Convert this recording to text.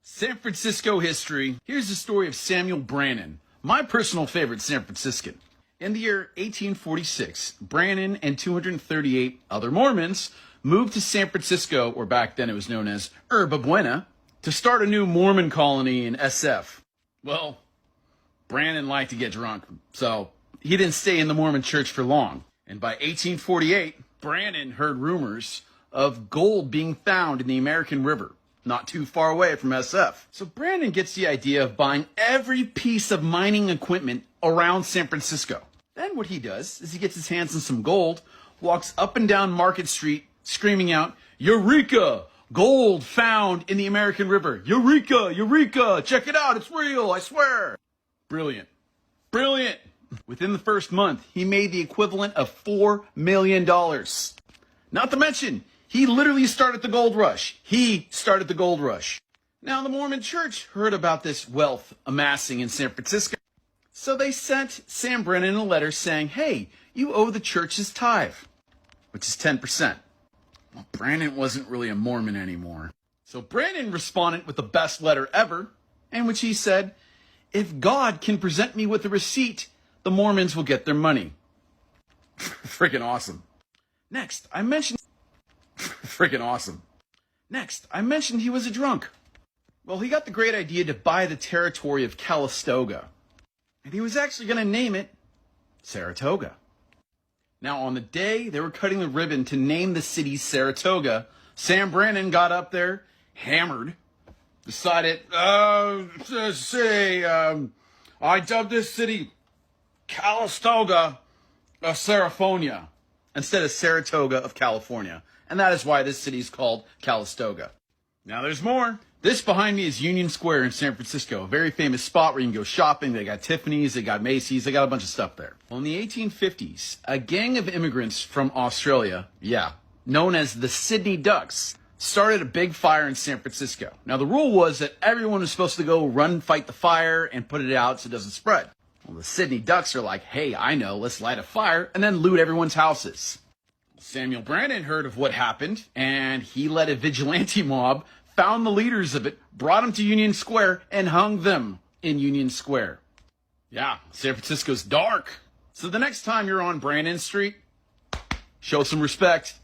San Francisco history. Here's the story of Samuel Brennan, my personal favorite San Franciscan. In the year 1846, Brennan and 238 other Mormons moved to San Francisco, or back then it was known as Yerba Buena, to start a new Mormon colony in SF. Well, Brennan liked to get drunk, so he didn't stay in the Mormon church for long. And by 1848, Brennan heard rumors of gold being found in the American River, not too far away from SF. So Brennan gets the idea of buying every piece of mining equipment around San Francisco. Then what he does is he gets his hands on some gold, walks up and down Market Street, screaming out, "Eureka! Gold found in the American River! Eureka! Eureka! Check it out! It's real! I swear!" Brilliant. Brilliant! Within the first month, he made the equivalent of $4 million. Not to mention, he literally started the gold rush. He started the gold rush. Now, the Mormon church heard about this wealth amassing in San Francisco. So they sent Sam Brennan a letter saying, "Hey, you owe the church his tithe," which is 10%. Well, Brennan wasn't really a Mormon anymore. So Brennan responded with the best letter ever, in which he said, "If God can present me with a receipt, the Mormons will get their money." Freaking awesome. Next, I mentioned he was a drunk. Well, he got the great idea to buy the territory of Calistoga. And he was actually going to name it Saratoga. Now, on the day they were cutting the ribbon to name the city Saratoga, Sam Brennan got up there, hammered, decided, I dubbed this city Calistoga of Saraphonia instead of Saratoga of California. And that is why this city is called Calistoga. Now there's more. This behind me is Union Square in San Francisco, a very famous spot where you can go shopping. They got Tiffany's, they got Macy's, they got a bunch of stuff there. Well, in the 1850s, a gang of immigrants from Australia, known as the Sydney Ducks, started a big fire in San Francisco. Now the rule was that everyone was supposed to go run, fight the fire, and put it out so it doesn't spread. Well, the Sydney Ducks are like, "Hey, I know, let's light a fire and then loot everyone's houses." Samuel Brennan heard of what happened, and he led a vigilante mob, found the leaders of it, brought them to Union Square, and hung them in Union Square. Yeah, San Francisco's dark. So the next time you're on Brannan Street, show some respect.